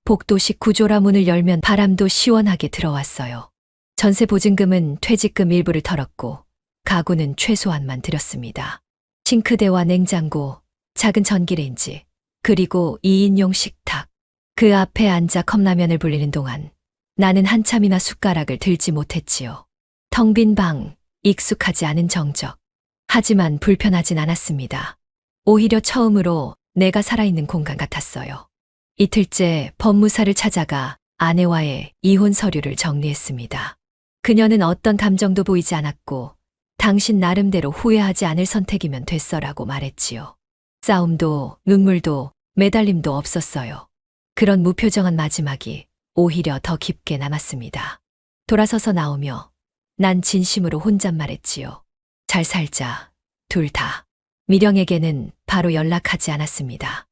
복도식 구조라 문을 열면 바람도 시원하게 들어왔어요. 전세 보증금은 퇴직금 일부를 털었고 가구는 최소한만 들였습니다. 싱크대와 냉장고, 작은 전기레인지, 그리고 2인용 식탁. 그 앞에 앉아 컵라면을 불리는 동안 나는 한참이나 숟가락을 들지 못했지요. 텅 빈 방, 익숙하지 않은 정적. 하지만 불편하진 않았습니다. 오히려 처음으로 내가 살아있는 공간 같았어요. 이틀째 법무사를 찾아가 아내와의 이혼 서류를 정리했습니다. 그녀는 어떤 감정도 보이지 않았고 당신 나름대로 후회하지 않을 선택이면 됐어라고 말했지요. 싸움도 눈물도 매달림도 없었어요. 그런 무표정한 마지막이 오히려 더 깊게 남았습니다. 돌아서서 나오며 난 진심으로 혼잣말했지요. 잘 살자, 둘 다. 미령에게는 바로 연락하지 않았습니다.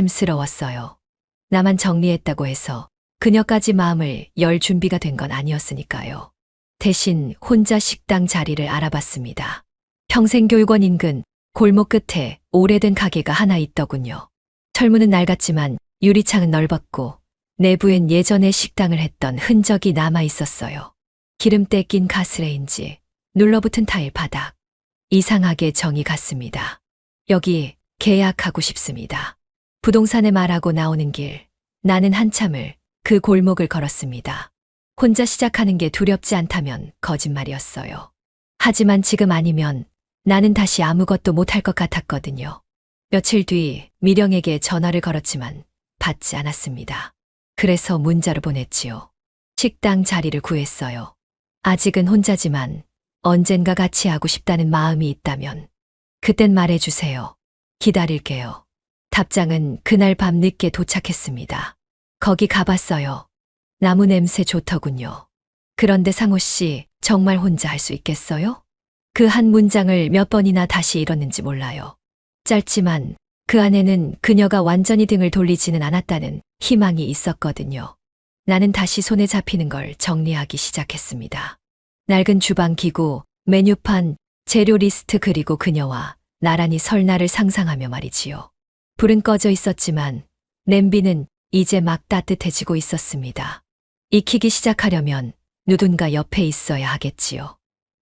조심스러웠어요. 나만 정리했다고 해서 그녀까지 마음을 열 준비가 된 건 아니었으니까요. 대신 혼자 식당 자리를 알아봤습니다. 평생교육원 인근 골목 끝에 오래된 가게가 하나 있더군요. 철문은 낡았지만 유리창은 넓었고 내부엔 예전에 식당을 했던 흔적이 남아 있었어요. 기름때 낀 가스레인지, 눌러붙은 타일 바닥. 이상하게 정이 갔습니다. 여기 계약하고 싶습니다. 부동산에 말하고 나오는 길, 나는 한참을 그 골목을 걸었습니다. 혼자 시작하는 게 두렵지 않다면 거짓말이었어요. 하지만 지금 아니면 나는 다시 아무것도 못할 것 같았거든요. 며칠 뒤 미령에게 전화를 걸었지만 받지 않았습니다. 그래서 문자로 보냈지요. 식당 자리를 구했어요. 아직은 혼자지만 언젠가 같이 하고 싶다는 마음이 있다면 그땐 말해주세요. 기다릴게요. 답장은 그날 밤 늦게 도착했습니다. 거기 가봤어요. 나무 냄새 좋더군요. 그런데 상호 씨 정말 혼자 할 수 있겠어요? 그 한 문장을 몇 번이나 다시 읽었는지 몰라요. 짧지만 그 안에는 그녀가 완전히 등을 돌리지는 않았다는 희망이 있었거든요. 나는 다시 손에 잡히는 걸 정리하기 시작했습니다. 낡은 주방 기구, 메뉴판, 재료 리스트 그리고 그녀와 나란히 설날을 상상하며 말이지요. 불은 꺼져 있었지만 냄비는 이제 막 따뜻해지고 있었습니다. 익히기 시작하려면 누군가 옆에 있어야 하겠지요.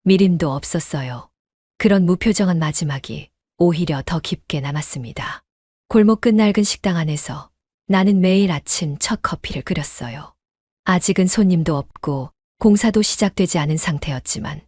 미림도 없었어요. 그런 무표정한 마지막이 오히려 더 깊게 남았습니다. 골목 끝 낡은 식당 안에서 나는 매일 아침 첫 커피를 끓였어요. 아직은 손님도 없고 공사도 시작되지 않은 상태였지만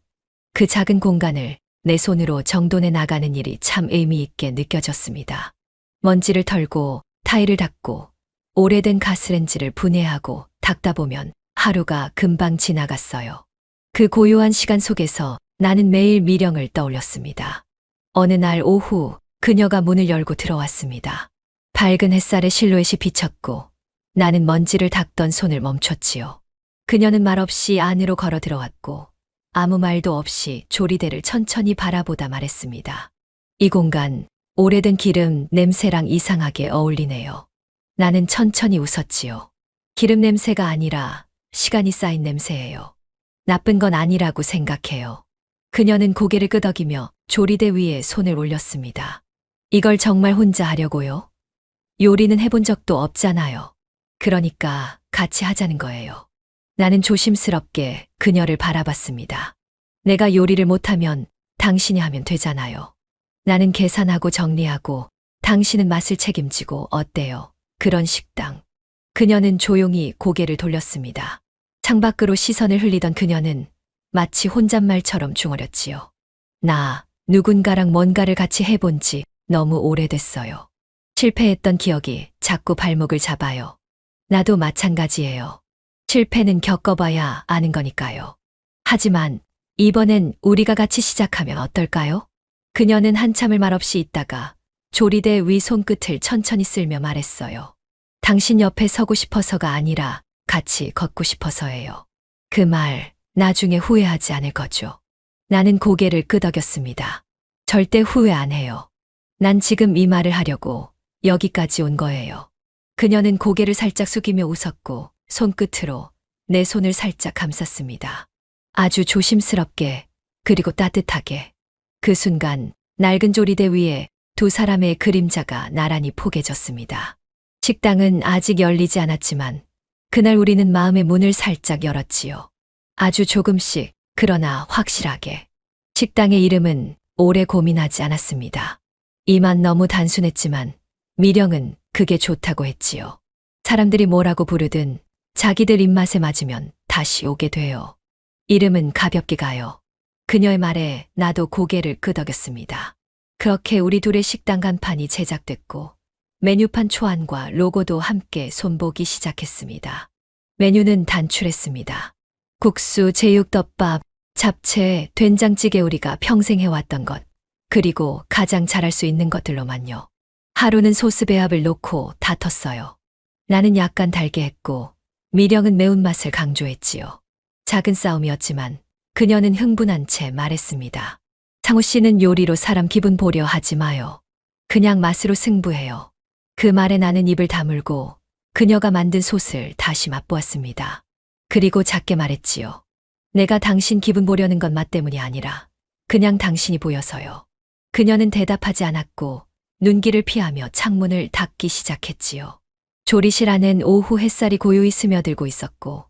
그 작은 공간을 내 손으로 정돈해 나가는 일이 참 의미 있게 느껴졌습니다. 먼지를 털고 타일을 닦고 오래된 가스렌지를 분해하고 닦다 보면 하루가 금방 지나갔어요. 그 고요한 시간 속에서 나는 매일 미령을 떠올렸습니다. 어느 날 오후 그녀가 문을 열고 들어왔습니다. 밝은 햇살에 실루엣이 비쳤고 나는 먼지를 닦던 손을 멈췄지요. 그녀는 말없이 안으로 걸어 들어왔고 아무 말도 없이 조리대를 천천히 바라보다 말했습니다. 이 공간 오래된 기름 냄새랑 이상하게 어울리네요. 나는 천천히 웃었지요. 기름 냄새가 아니라 시간이 쌓인 냄새예요. 나쁜 건 아니라고 생각해요. 그녀는 고개를 끄덕이며 조리대 위에 손을 올렸습니다. 이걸 정말 혼자 하려고요? 요리는 해본 적도 없잖아요. 그러니까 같이 하자는 거예요. 나는 조심스럽게 그녀를 바라봤습니다. 내가 요리를 못하면 당신이 하면 되잖아요. 나는 계산하고 정리하고 당신은 맛을 책임지고 어때요? 그런 식당. 그녀는 조용히 고개를 돌렸습니다. 창밖으로 시선을 흘리던 그녀는 마치 혼잣말처럼 중얼였지요. 나 누군가랑 뭔가를 같이 해본 지 너무 오래됐어요. 실패했던 기억이 자꾸 발목을 잡아요. 나도 마찬가지예요. 실패는 겪어봐야 아는 거니까요. 하지만 이번엔 우리가 같이 시작하면 어떨까요? 그녀는 한참을 말없이 있다가 조리대 위 손끝을 천천히 쓸며 말했어요. 당신 옆에 서고 싶어서가 아니라 같이 걷고 싶어서예요. 그 말 나중에 후회하지 않을 거죠. 나는 고개를 끄덕였습니다. 절대 후회 안 해요. 난 지금 이 말을 하려고 여기까지 온 거예요. 그녀는 고개를 살짝 숙이며 웃었고 손끝으로 내 손을 살짝 감쌌습니다. 아주 조심스럽게 그리고 따뜻하게. 그 순간 낡은 조리대 위에 두 사람의 그림자가 나란히 포개졌습니다. 식당은 아직 열리지 않았지만 그날 우리는 마음의 문을 살짝 열었지요. 아주 조금씩 그러나 확실하게. 식당의 이름은 오래 고민하지 않았습니다. 이만 너무 단순했지만 미령은 그게 좋다고 했지요. 사람들이 뭐라고 부르든 자기들 입맛에 맞으면 다시 오게 돼요. 이름은 가볍게 가요. 그녀의 말에 나도 고개를 끄덕였습니다. 그렇게 우리 둘의 식당 간판이 제작됐고 메뉴판 초안과 로고도 함께 손보기 시작했습니다. 메뉴는 단출했습니다. 국수, 제육덮밥, 잡채, 된장찌개 우리가 평생 해왔던 것, 그리고 가장 잘할 수 있는 것들로만요. 하루는 소스 배합을 놓고 다퉜어요. 나는 약간 달게 했고 미령은 매운맛을 강조했지요. 작은 싸움이었지만 그녀는 흥분한 채 말했습니다. 상우 씨는 요리로 사람 기분 보려 하지 마요. 그냥 맛으로 승부해요. 그 말에 나는 입을 다물고 그녀가 만든 솥을 다시 맛보았습니다. 그리고 작게 말했지요. 내가 당신 기분 보려는 건 맛 때문이 아니라 그냥 당신이 보여서요. 그녀는 대답하지 않았고 눈길을 피하며 창문을 닫기 시작했지요. 조리실 안엔 오후 햇살이 고요히 스며들고 있었고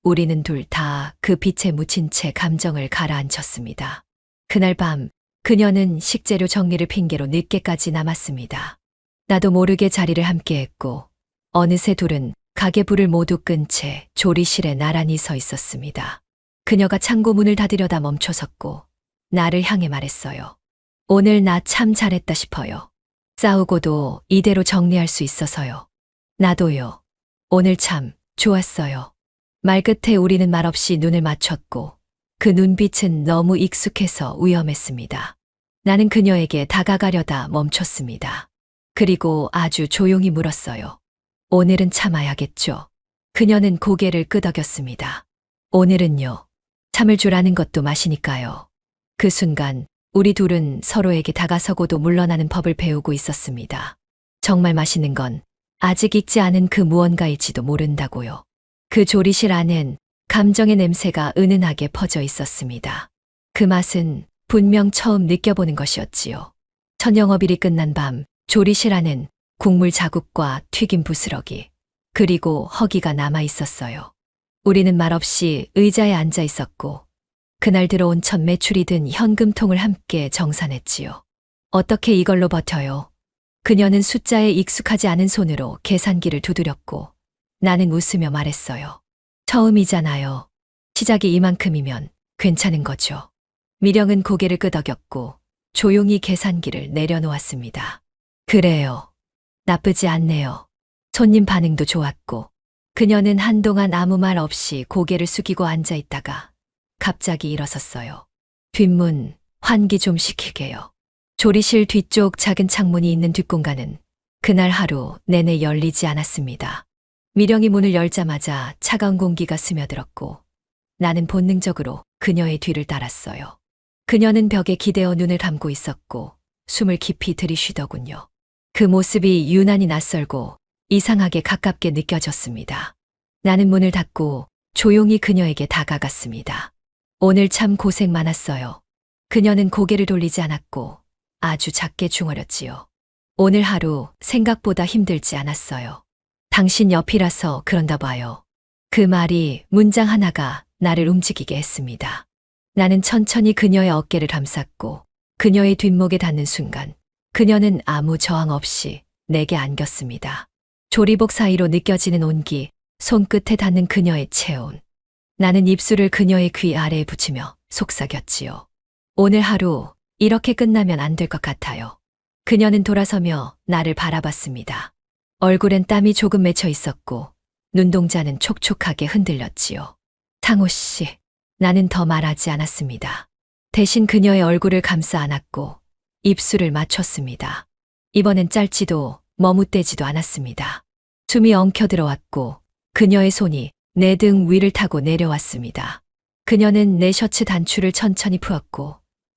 우리는 둘 다 그 빛에 묻힌 채 감정을 가라앉혔습니다. 그날 밤 그녀는 식재료 정리를 핑계로 늦게까지 남았습니다. 나도 모르게 자리를 함께했고 어느새 둘은 가게 불을 모두 끈 채 조리실에 나란히 서 있었습니다. 그녀가 창고 문을 닫으려다 멈춰섰고 나를 향해 말했어요. 오늘 나 참 잘했다 싶어요. 싸우고도 이대로 정리할 수 있어서요. 나도요. 오늘 참 좋았어요. 말끝에 우리는 말없이 눈을 맞췄고 그 눈빛은 너무 익숙해서 위험했습니다. 나는 그녀에게 다가가려다 멈췄습니다. 그리고 아주 조용히 물었어요. 오늘은 참아야겠죠? 그녀는 고개를 끄덕였습니다. 오늘은요. 참을 줄 아는 것도 맛이니까요. 그 순간 우리 둘은 서로에게 다가서고도 물러나는 법을 배우고 있었습니다. 정말 맛있는 건 아직 익지 않은 그 무언가일지도 모른다고요. 그 조리실 안엔 감정의 냄새가 은은하게 퍼져 있었습니다. 그 맛은 분명 처음 느껴보는 것이었지요. 저녁업일이 끝난 밤 조리실 안엔 국물 자국과 튀김 부스러기 그리고 허기가 남아 있었어요. 우리는 말없이 의자에 앉아 있었고 그날 들어온 첫 매출이 든 현금통을 함께 정산했지요. 어떻게 이걸로 버텨요? 그녀는 숫자에 익숙하지 않은 손으로 계산기를 두드렸고 나는 웃으며 말했어요. 처음이잖아요. 시작이 이만큼이면 괜찮은 거죠. 미령은 고개를 끄덕였고 조용히 계산기를 내려놓았습니다. 그래요. 나쁘지 않네요. 손님 반응도 좋았고 그녀는 한동안 아무 말 없이 고개를 숙이고 앉아 있다가 갑자기 일어섰어요. 뒷문 환기 좀 시키게요. 조리실 뒤쪽 작은 창문이 있는 뒷공간은 그날 하루 내내 열리지 않았습니다. 미령이 문을 열자마자 차가운 공기가 스며들었고 나는 본능적으로 그녀의 뒤를 따랐어요. 그녀는 벽에 기대어 눈을 감고 있었고 숨을 깊이 들이쉬더군요. 그 모습이 유난히 낯설고 이상하게 가깝게 느껴졌습니다. 나는 문을 닫고 조용히 그녀에게 다가갔습니다. 오늘 참 고생 많았어요. 그녀는 고개를 돌리지 않았고 아주 작게 중얼였지요. 오늘 하루 생각보다 힘들지 않았어요. 당신 옆이라서 그런다 봐요. 그 말이 문장 하나가 나를 움직이게 했습니다. 나는 천천히 그녀의 어깨를 감쌌고 그녀의 뒷목에 닿는 순간 그녀는 아무 저항 없이 내게 안겼습니다. 조리복 사이로 느껴지는 온기, 손끝에 닿는 그녀의 체온. 나는 입술을 그녀의 귀 아래에 붙이며 속삭였지요. 오늘 하루 이렇게 끝나면 안 될 것 같아요. 그녀는 돌아서며 나를 바라봤습니다. 얼굴엔 땀이 조금 맺혀 있었고 눈동자는 촉촉하게 흔들렸지요. 상호 씨, 나는 더 말하지 않았습니다. 대신 그녀의 얼굴을 감싸 안았고 입술을 맞췄습니다. 이번엔 짧지도 머뭇대지도 않았습니다. 숨이 엉켜들어왔고 그녀의 손이 내 등 위를 타고 내려왔습니다. 그녀는 내 셔츠 단추를 천천히 풀었고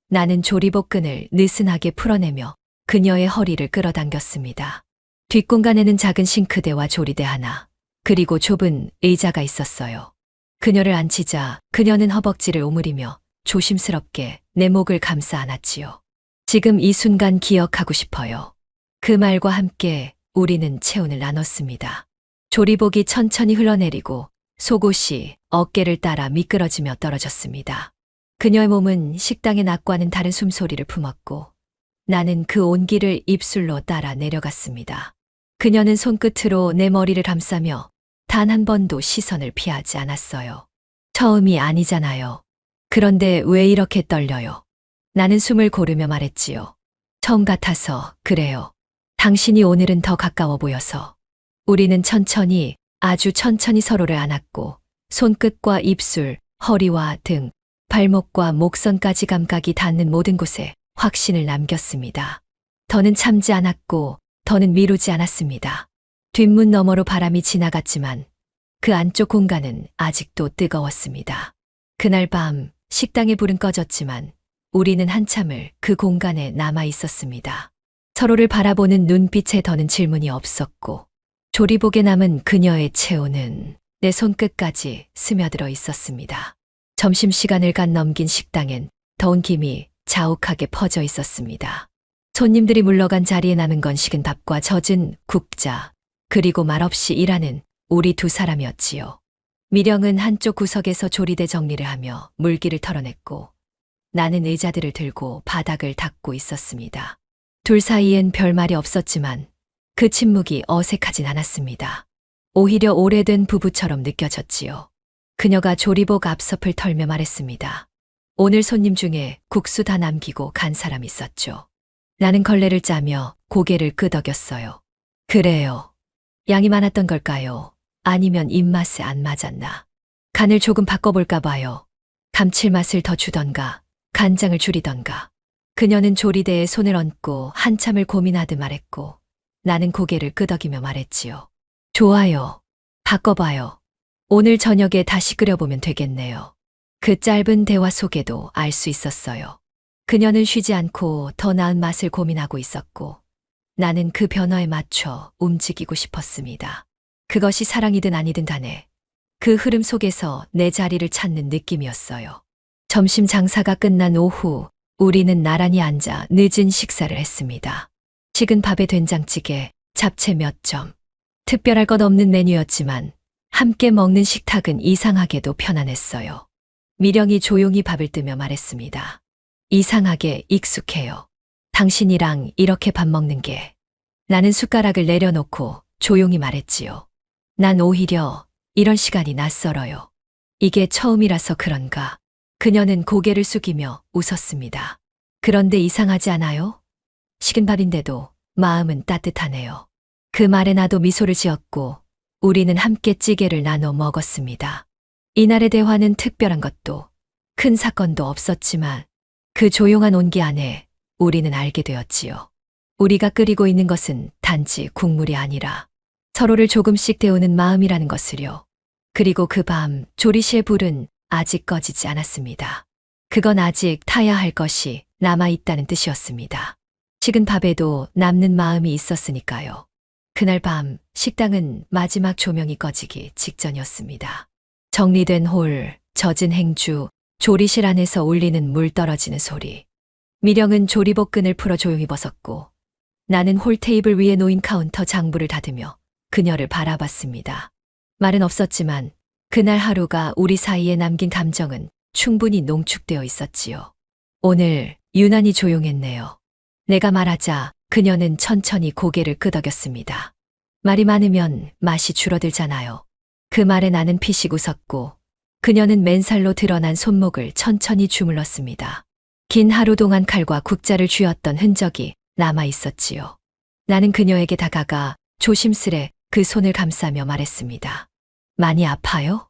나는 조리복 끈을 느슨하게 풀어내며 그녀의 허리를 끌어당겼습니다. 뒷공간에는 작은 싱크대와 조리대 하나, 그리고 좁은 의자가 있었어요. 그녀를 앉히자 그녀는 허벅지를 오므리며 조심스럽게 내 목을 감싸 안았지요. 지금 이 순간 기억하고 싶어요. 그 말과 함께 우리는 체온을 나눴습니다. 조리복이 천천히 흘러내리고 속옷이 어깨를 따라 미끄러지며 떨어졌습니다. 그녀의 몸은 식당의 낮과는 다른 숨소리를 품었고 나는 그 온기를 입술로 따라 내려갔습니다. 그녀는 손끝으로 내 머리를 감싸며 단 한 번도 시선을 피하지 않았어요. 처음이 아니잖아요. 그런데 왜 이렇게 떨려요? 나는 숨을 고르며 말했지요. 처음 같아서 그래요. 당신이 오늘은 더 가까워 보여서. 우리는 천천히, 아주 천천히 서로를 안았고 손끝과 입술, 허리와 등, 발목과 목선까지 감각이 닿는 모든 곳에 확신을 남겼습니다. 더는 참지 않았고 더는 미루지 않았습니다. 뒷문 너머로 바람이 지나갔지만 그 안쪽 공간은 아직도 뜨거웠습니다. 그날 밤 식당의 불은 꺼졌지만 우리는 한참을 그 공간에 남아 있었습니다. 서로를 바라보는 눈빛에 더는 질문이 없었고 조리복에 남은 그녀의 체온은 내 손끝까지 스며들어 있었습니다. 점심시간을 간 넘긴 식당엔 더운 김이 자욱하게 퍼져 있었습니다. 손님들이 물러간 자리에 남은 건 식은 밥과 젖은 국자, 그리고 말없이 일하는 우리 두 사람이었지요. 미령은 한쪽 구석에서 조리대 정리를 하며 물기를 털어냈고 나는 의자들을 들고 바닥을 닦고 있었습니다. 둘 사이엔 별말이 없었지만 그 침묵이 어색하진 않았습니다. 오히려 오래된 부부처럼 느껴졌지요. 그녀가 조리복 앞섭을 털며 말했습니다. 오늘 손님 중에 국수 다 남기고 간 사람 있었죠. 나는 걸레를 짜며 고개를 끄덕였어요. 그래요. 양이 많았던 걸까요? 아니면 입맛에 안 맞았나? 간을 조금 바꿔볼까 봐요. 감칠맛을 더 주던가, 간장을 줄이던가. 그녀는 조리대에 손을 얹고 한참을 고민하듯 말했고 나는 고개를 끄덕이며 말했지요. 좋아요. 바꿔봐요. 오늘 저녁에 다시 끓여보면 되겠네요. 그 짧은 대화 속에도 알 수 있었어요. 그녀는 쉬지 않고 더 나은 맛을 고민하고 있었고 나는 그 변화에 맞춰 움직이고 싶었습니다. 그것이 사랑이든 아니든 간에 그 흐름 속에서 내 자리를 찾는 느낌이었어요. 점심 장사가 끝난 오후 우리는 나란히 앉아 늦은 식사를 했습니다. 식은 밥에 된장찌개, 잡채 몇 점. 특별할 것 없는 메뉴였지만 함께 먹는 식탁은 이상하게도 편안했어요. 미령이 조용히 밥을 뜨며 말했습니다. 이상하게 익숙해요. 당신이랑 이렇게 밥 먹는 게. 나는 숟가락을 내려놓고 조용히 말했지요. 난 오히려 이런 시간이 낯설어요. 이게 처음이라서 그런가. 그녀는 고개를 숙이며 웃었습니다. 그런데 이상하지 않아요? 식은 밥인데도 마음은 따뜻하네요. 그 말에 나도 미소를 지었고 우리는 함께 찌개를 나눠 먹었습니다. 이날의 대화는 특별한 것도 큰 사건도 없었지만 그 조용한 온기 안에 우리는 알게 되었지요. 우리가 끓이고 있는 것은 단지 국물이 아니라 서로를 조금씩 데우는 마음이라는 것을요. 그리고 그 밤 조리실의 불은 아직 꺼지지 않았습니다. 그건 아직 타야 할 것이 남아있다는 뜻이었습니다. 식은 밥에도 남는 마음이 있었으니까요. 그날 밤 식당은 마지막 조명이 꺼지기 직전이었습니다. 정리된 홀, 젖은 행주, 조리실 안에서 울리는 물 떨어지는 소리. 미령은 조리복 끈을 풀어 조용히 벗었고 나는 홀 테이블 위에 놓인 카운터 장부를 닫으며 그녀를 바라봤습니다. 말은 없었지만 그날 하루가 우리 사이에 남긴 감정은 충분히 농축되어 있었지요. 오늘 유난히 조용했네요. 내가 말하자 그녀는 천천히 고개를 끄덕였습니다. 말이 많으면 맛이 줄어들잖아요. 그 말에 나는 피식 웃었고 그녀는 맨살로 드러난 손목을 천천히 주물렀습니다. 긴 하루 동안 칼과 국자를 쥐었던 흔적이 남아 있었지요. 나는 그녀에게 다가가 조심스레 그 손을 감싸며 말했습니다. 많이 아파요?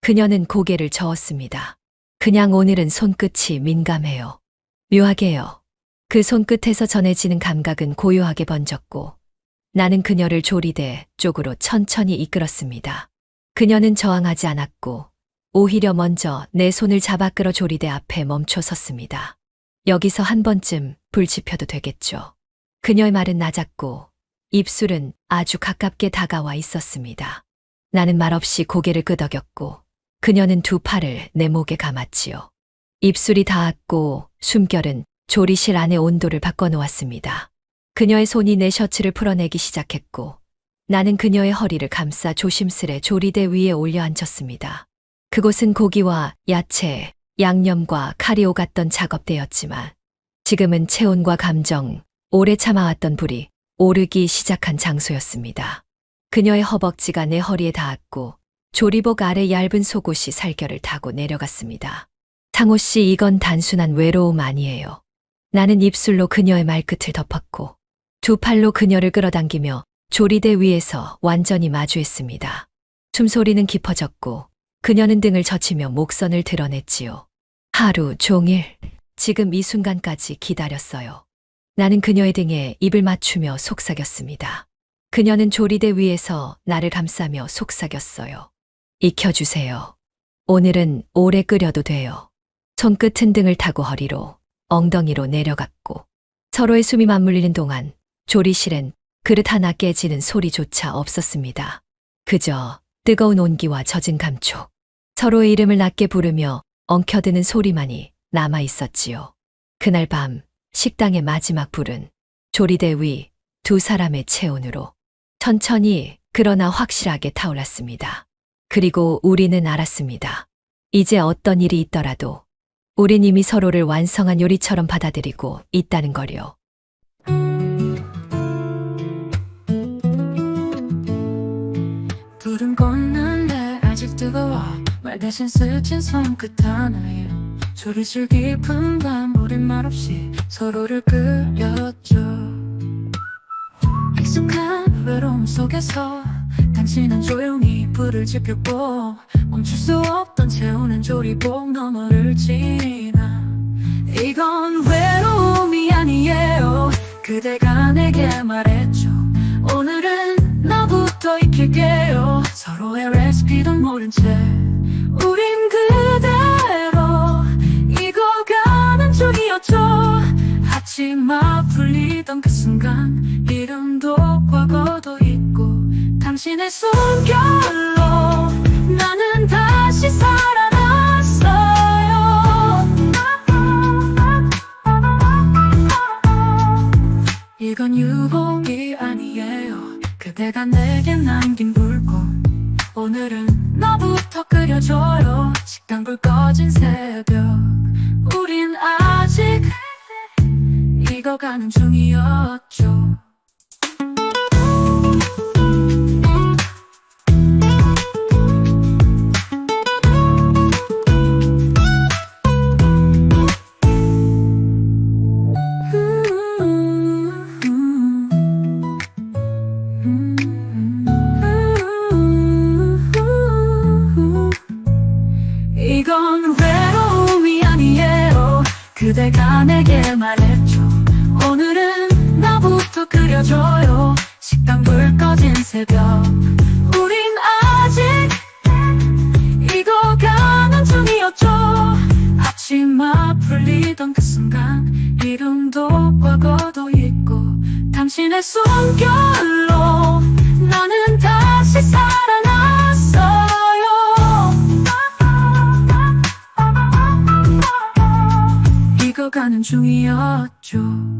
그녀는 고개를 저었습니다. 그냥 오늘은 손끝이 민감해요. 묘하게요. 그 손끝에서 전해지는 감각은 고요하게 번졌고 나는 그녀를 조리대 쪽으로 천천히 이끌었습니다. 그녀는 저항하지 않았고 오히려 먼저 내 손을 잡아 끌어 조리대 앞에 멈춰 섰습니다. 여기서 한 번쯤 불 지펴도 되겠죠. 그녀의 말은 낮았고 입술은 아주 가깝게 다가와 있었습니다. 나는 말없이 고개를 끄덕였고 그녀는 두 팔을 내 목에 감았지요. 입술이 닿았고 숨결은 조리실 안의 온도를 바꿔놓았습니다. 그녀의 손이 내 셔츠를 풀어내기 시작했고 나는 그녀의 허리를 감싸 조심스레 조리대 위에 올려 앉혔습니다. 그곳은 고기와 야채, 양념과 칼이 오갔던 작업대였지만 지금은 체온과 감정, 오래 참아왔던 불이 오르기 시작한 장소였습니다. 그녀의 허벅지가 내 허리에 닿았고 조리복 아래 얇은 속옷이 살결을 타고 내려갔습니다. 상호 씨, 이건 단순한 외로움 아니에요. 나는 입술로 그녀의 말끝을 덮었고 두 팔로 그녀를 끌어당기며 조리대 위에서 완전히 마주했습니다. 숨소리는 깊어졌고 그녀는 등을 젖히며 목선을 드러냈지요. 하루 종일 지금 이 순간까지 기다렸어요. 나는 그녀의 등에 입을 맞추며 속삭였습니다. 그녀는 조리대 위에서 나를 감싸며 속삭였어요. 익혀주세요. 오늘은 오래 끓여도 돼요. 손끝은 등을 타고 허리로, 엉덩이로 내려갔고 서로의 숨이 맞물리는 동안 조리실엔 그릇 하나 깨지는 소리조차 없었습니다. 그저 뜨거운 온기와 젖은 감촉, 서로의 이름을 낮게 부르며 엉켜드는 소리만이 남아 있었지요. 그날 밤 식당의 마지막 불은 조리대 위 두 사람의 체온으로 천천히 그러나 확실하게 타올랐습니다. 그리고 우리는 알았습니다. 이제 어떤 일이 있더라도 우린 이미 서로를 완성한 요리처럼 받아들이고 있다는 걸요. 불은 껐는데 아직 뜨거워. 말 대신 스친 손끝 하나에 조리실 깊은 밤 우린 말없이 서로를 끓였죠. 익숙한 외로움 속에서 당신은 조용히 불을 지폈고 멈출 수 없던 채우는 조리복 너머를 지나. 이건 외로움이 아니에요. 그대가 내게 말했죠. 오늘은 나부터 익힐게요. 서로의 레시피도 모른 채 우린 그대로 익어가는 중이었죠. 앞치마 풀리던 그 순간 이름도 과거도 있고 당신의 숨결로 나는 다시 살아났어요. 이건 유혹이 아니에요. 그대가 내게 남긴 물건. 오늘은 너부터 끓여줘요. 식당 불 꺼진 새벽 우린 아직 익어가는 중이었죠. 이건 외로움이 아니에요. 그대가 내게 말했죠. 오늘은 나부터 끓여줘요. 식당 불 꺼진 새벽 우린 아직 익어가는 중이었죠. 앞치마 풀리던 그 순간 이름도 과거도 있고 당신의 숨결로 나는 다시 살아났어요. 익어가는 중이었죠.